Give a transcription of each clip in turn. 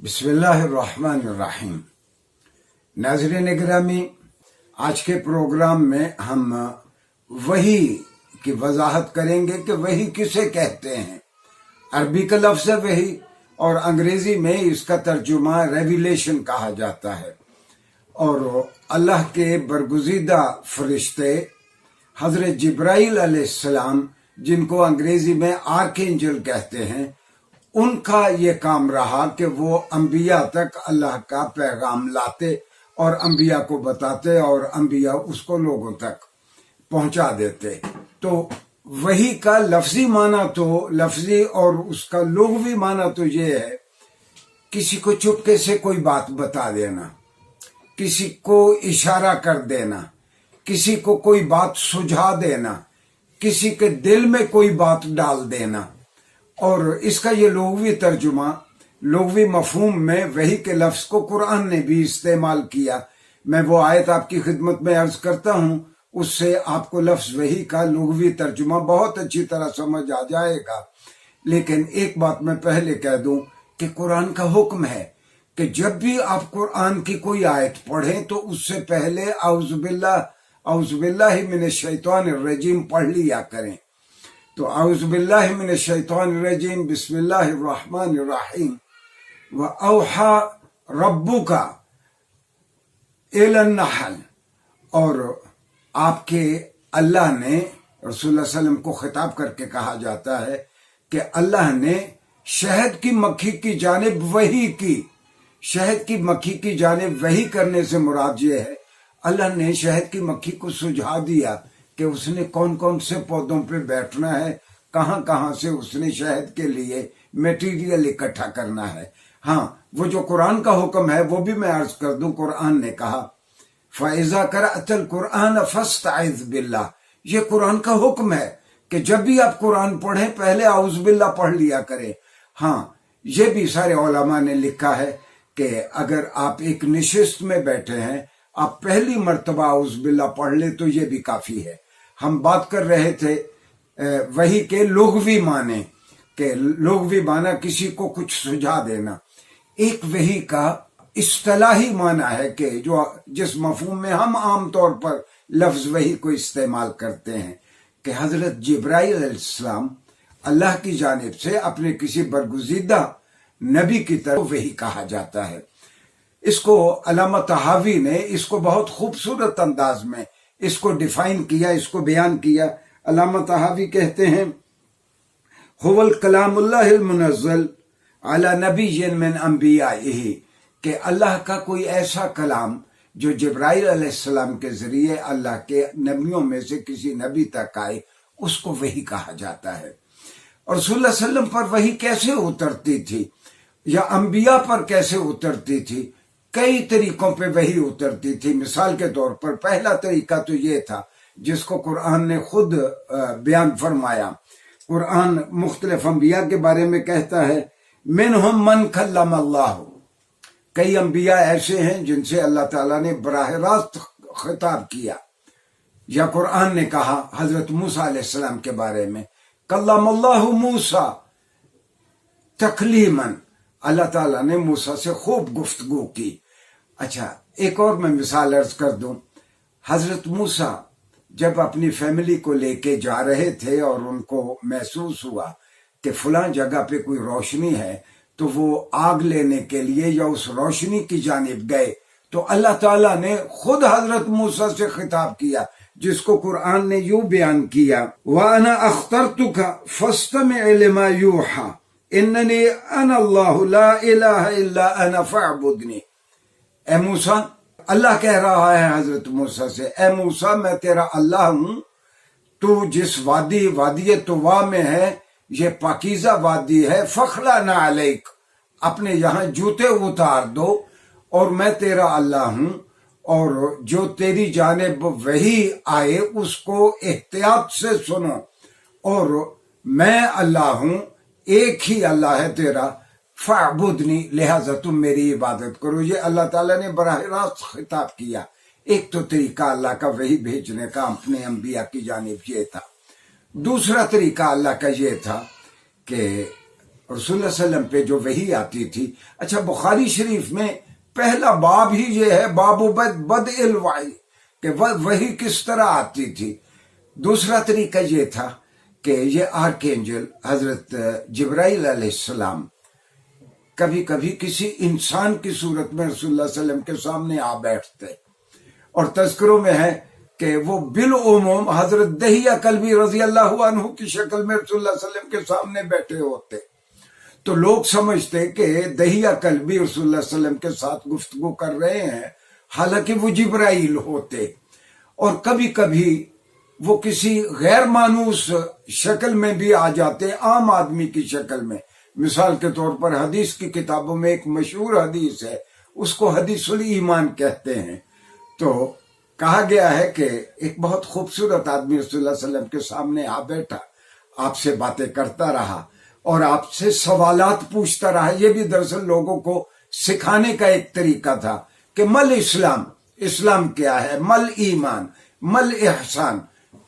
बिस्मिल्लाहिर्रहमानिर्रहीम। नाज़रीन गिरामी, आज के प्रोग्राम में हम वही की वजाहत करेंगे कि वही किसे कहते हैं। अरबी का लफ्ज़ है वही, और अंग्रेजी में इसका तर्जुमा रेविलेशन कहा जाता है। और अल्लाह के बरगुज़ीदा फरिश्ते हज़रत जिब्राइल अलैहिस्सलाम, जिनको अंग्रेजी में आर्कएंजल कहते हैं, उनका ये काम रहा कि वो अंबिया तक अल्लाह का पैगाम लाते और अंबिया को बताते और अंबिया उसको लोगों तक पहुंचा देते। तो वही का लफ्जी माना तो लफ्जी और उसका लुग़वी माना तो ये है, किसी को चुपके से कोई बात बता देना, किसी को इशारा कर देना, किसी को कोई बात सुझा देना, किसी के दिल में कोई बात डाल देना। और इसका ये लुग़वी तर्जुमा, लुग़वी मफ़हूम में वही के लफ्ज़ को कुरान ने भी इस्तेमाल किया। मैं वो आयत आपकी खिदमत में अर्ज करता हूँ, उससे आपको लफ्ज़ वही का लुग़वी तर्जुमा बहुत अच्छी तरह समझ आ जाएगा। लेकिन एक बात मैं पहले कह दूं कि कुरान का हुक्म है कि जब भी आप कुरान की कोई आयत पढ़ें तो उससे पहले औज़ुबिल्लाहि मिनश शैतानिर रजीम पढ़ लिया करें। तो औज़ुबिल्लाहि मिनश शैतानिर रजीम, बिस्मिल्लाहिर्रहमानिर्रहीम। व औहा रब्बुका इलन नहल, और आपके अल्लाह ने रसूलुल्लाह सल्लल्लाहु अलैहि वसल्लम को खिताब करके कहा जाता है कि अल्लाह ने शहद की मक्खी की जानिब वही की। शहद की मक्खी की जानिब वही करने से मुराद ये है, अल्लाह ने शहद की मक्खी को सुझा दिया कि उसने कौन कौन से पौधों पे बैठना है, कहाँ कहाँ से उसने शहद के लिए मटेरियल इकट्ठा करना है। हाँ, वो जो कुरान का हुक्म है वो भी मैं अर्ज कर दूं। कुरान ने कहा फ़इज़ा क़रअतल कुरान फ़स्तइज़ बिल्लाह, ये कुरान का हुक्म है कि जब भी आप कुरान पढ़ें पहले औज़ बिल्लाह पढ़ लिया करें। हाँ, ये भी सारे उलमा ने लिखा है कि अगर आप एक नशिस्त में बैठे हैं, आप पहली मर्तबा औज़ बिल्लाह पढ़ ले तो ये भी काफ़ी है। हम बात कर रहे थे वही के लुग़वी माने, के लुग़वी माना किसी को कुछ सुझा देना। एक वही का इस्तिलाही माना है कि जो जिस मफ़हूम में हम आम तौर पर लफ्ज़ वही को इस्तेमाल करते हैं कि हज़रत जिब्राइल अलैहिस्सलाम अल्लाह की जानिब से अपने किसी बरगुज़ीदा नबी की तरफ वही कहा जाता है। इसको अल्लामा तहावी ने इसको बहुत खूबसूरत अंदाज में इसको डिफाइन किया, इसको बयान किया। अल्लामा तहावी कहते हैं, हुवल कलामुल्लाहिल मुनज़्ज़ल अला नबिय्यिन मिन अंबियाइही, कि अल्लाह का कोई ऐसा कलाम जो जिब्राइल अलैहिस्सलाम के जरिए अल्लाह के नबियों में से किसी नबी तक आए, उसको वही कहा जाता है। और रसूलुल्लाह सल्लल्लाहु अलैहि वसल्लम पर वही कैसे उतरती थी या अंबिया पर कैसे उतरती थी, कई तरीकों पे वही उतरती थी। मिसाल के तौर पर पहला तरीका तो ये था जिसको कुरान ने खुद बयान फरमाया। कुरान मुख्तलिफ अंबिया के बारे में कहता है, मिनहुम मन कल्लम अल्लाह, कई अंबिया ऐसे हैं जिनसे अल्लाह ताला ने बराह रास्त खिताब किया। या कुरान ने कहा हजरत मूसा अलैहिस्सलाम के बारे में, कल्लमल्लाहु मूसा तकलीमन, अल्लाह ताला ने मूसा से खूब गुफ्तगू की। अच्छा, एक और मैं मिसाल अर्ज कर दूं। हजरत मूसा जब अपनी फैमिली को लेके जा रहे थे और उनको महसूस हुआ कि फलां जगह पे कोई रोशनी है, तो वो आग लेने के लिए या उस रोशनी की जानिब गए, तो अल्लाह ताला ने खुद हजरत मूसा से खिताब किया, जिसको कुरान ने यूं बयान किया, व अना अख्तरतुका फस्तमिअ लिमा यूहा इन्ननी अना अल्लाहु ला इलाहा इल्ला अना फअबुदनी। ए मूसा, अल्लाह कह रहा है हजरत मूसा से, ए मूसा मैं तेरा अल्लाह हूं, तू जिस वादी तुवा में है, ये पाकीज़ा वादी है, फखला ना अलैक, अपने यहाँ जूते उतार दो और मैं तेरा अल्लाह हूं, और जो तेरी जानिब वही आए उसको एहतियात से सुनो, और मैं अल्लाह हूं, एक ही अल्लाह है तेरा, फअबुदनी, लिहाजा तुम मेरी इबादत करो। ये अल्लाह ताला ने बराह रास्त खिताब किया। एक तो तरीका अल्लाह का वही भेजने का अपने अंबिया की जानिब ये था। दूसरा तरीका अल्लाह का ये था कि رسول اللہ صلی اللہ علیہ وسلم پہ جو وحی آتی تھی. اچھا بخاری شریف میں پہلا باب ہی یہ ہے باب بدء الوحی کہ وحی کس طرح آتی تھی. دوسرا طریقہ یہ تھا کہ یہ آرکینجل حضرت جبرائیل علیہ السلام کبھی کبھی کسی انسان کی صورت میں رسول اللہ صلی اللہ علیہ وسلم کے سامنے آ بیٹھتے، اور تذکروں میں ہے کہ وہ بالعموم حضرت دہیہ کلبی رضی اللہ عنہ کی شکل میں رسول اللہ صلی اللہ علیہ وسلم کے سامنے بیٹھے ہوتے. تو لوگ سمجھتے کہ دہیہ کلبی رسول اللہ صلی اللہ علیہ وسلم کے ساتھ گفتگو کر رہے ہیں، حالانکہ وہ جبرائیل ہوتے. اور کبھی کبھی وہ کسی غیر مانوس شکل میں بھی آ جاتے، عام آدمی کی شکل میں. مثال کے طور پر حدیث کی کتابوں میں ایک مشہور حدیث ہے، اس کو حدیث الایمان کہتے ہیں. تو کہا گیا ہے کہ ایک بہت خوبصورت آدمی رسول اللہ صلی اللہ علیہ وسلم کے سامنے آ بیٹھا، آپ سے باتیں کرتا رہا اور آپ سے سوالات پوچھتا رہا. یہ بھی دراصل لوگوں کو سکھانے کا ایک طریقہ تھا کہ مل اسلام، اسلام کیا ہے، مل ایمان، مل احسان،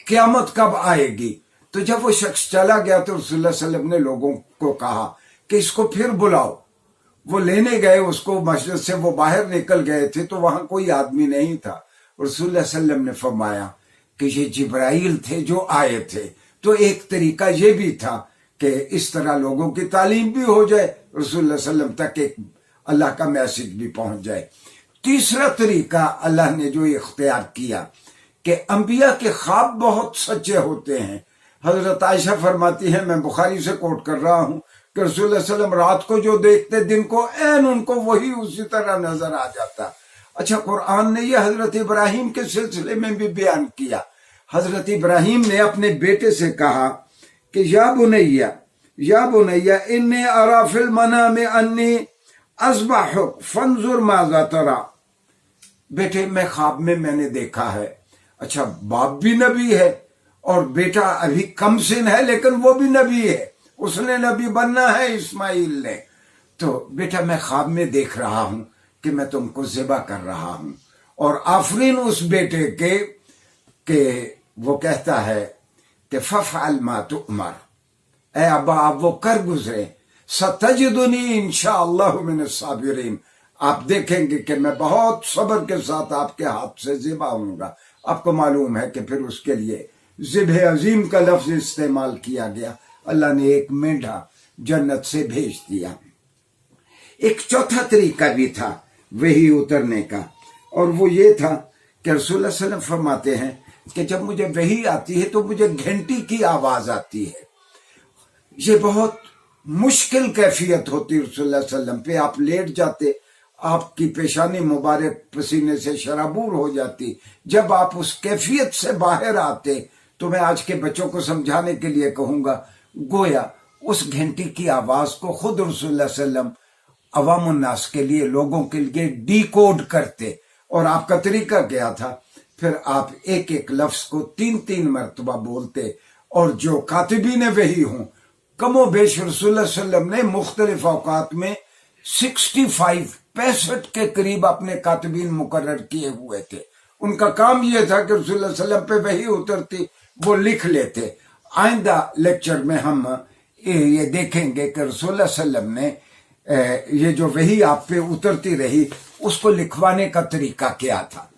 قیامت کب آئے گی. تو جب وہ شخص چلا گیا تو رسول اللہ صلی اللہ علیہ وسلم نے لوگوں کو کہا کہ اس کو پھر بلاؤ. وہ لینے گئے اس کو، مسجد سے وہ باہر نکل گئے تھے تو وہاں کوئی آدمی نہیں تھا. رسول اللہ صلی اللہ علیہ وسلم نے فرمایا کہ یہ جبرائیل تھے جو آئے تھے. تو ایک طریقہ یہ بھی تھا کہ اس طرح لوگوں کی تعلیم بھی ہو جائے، رسول اللہ صلی اللہ علیہ وسلم تک ایک اللہ کا میسج بھی پہنچ جائے. تیسرا طریقہ اللہ نے جو اختیار کیا کہ انبیاء کے خواب بہت سچے ہوتے ہیں. حضرت عائشہ فرماتی ہیں، میں بخاری سے کوٹ کر رہا ہوں، کہ رسول اللہ صلی اللہ علیہ وسلم رات کو جو دیکھتے دن کو عین ان کو وہی اسی طرح نظر آ جاتا. اچھا قرآن نے یہ حضرت ابراہیم کے سلسلے میں بھی بیان کیا. حضرت ابراہیم نے اپنے بیٹے سے کہا کہ یا بنیا انی ارا فی المنام انی اذبحک فانظر ماذا تری. بیٹے میں خواب میں نے دیکھا ہے. اچھا باپ بھی نبی ہے اور بیٹا ابھی کم سن ہے لیکن وہ بھی نبی ہے، اس نے نبی بننا ہے اسماعیل نے. تو بیٹا میں خواب میں دیکھ رہا ہوں کہ میں تم کو ذبح کر رہا ہوں. اور آفرین اس بیٹے کے کہ وہ کہتا ہے کہ ففعل ما تؤمر، اے ابا آپ وہ کر گزرے، ستجدنی انشاءاللہ من الصابرین، آپ دیکھیں گے کہ میں بہت صبر کے ساتھ آپ کے ہاتھ سے ذبح ہوں گا. آپ کو معلوم ہے کہ پھر اس کے لیے ذبح عظیم کا لفظ استعمال کیا گیا. اللہ نے ایک مینڈھا جنت سے بھیج دیا. ایک چوتھا طریقہ بھی تھا وحی اترنے کا، اور وہ یہ تھا کہ رسول اللہ صلی اللہ علیہ وسلم فرماتے ہیں کہ جب مجھے وحی آتی ہے تو مجھے گھنٹی کی آواز آتی ہے. یہ بہت مشکل کیفیت ہوتی رسول اللہ صلی اللہ علیہ وسلم پہ. آپ لیٹ جاتے، آپ کی پیشانی مبارک پسینے سے شرابور ہو جاتی. جب آپ اس کیفیت سے باہر آتے تو میں آج کے بچوں کو سمجھانے کے لیے کہوں گا، گویا اس گھنٹی کی آواز کو خود رسول اللہ صلی اللہ علیہ وسلم عوام الناس کے لیے، لوگوں کے لیے ڈی کوڈ کرتے. اور آپ کا طریقہ کیا تھا؟ پھر آپ ایک ایک لفظ کو 3 مرتبہ بولتے، اور جو کاتبین وحی ہوں کم و بیش رسول اللہ صلی اللہ علیہ وسلم نے مختلف اوقات میں 65 کے قریب اپنے کاتبین مقرر کیے ہوئے تھے. ان کا کام یہ تھا کہ رسول اللہ صلی اللہ علیہ وسلم پہ وحی اترتی وہ لکھ لیتے. آئندہ لیکچر میں ہم یہ دیکھیں گے کہ رسول اللہ صلی اللہ علیہ وسلم نے یہ جو وحی آپ پہ اترتی رہی اس کو لکھوانے کا طریقہ کیا تھا.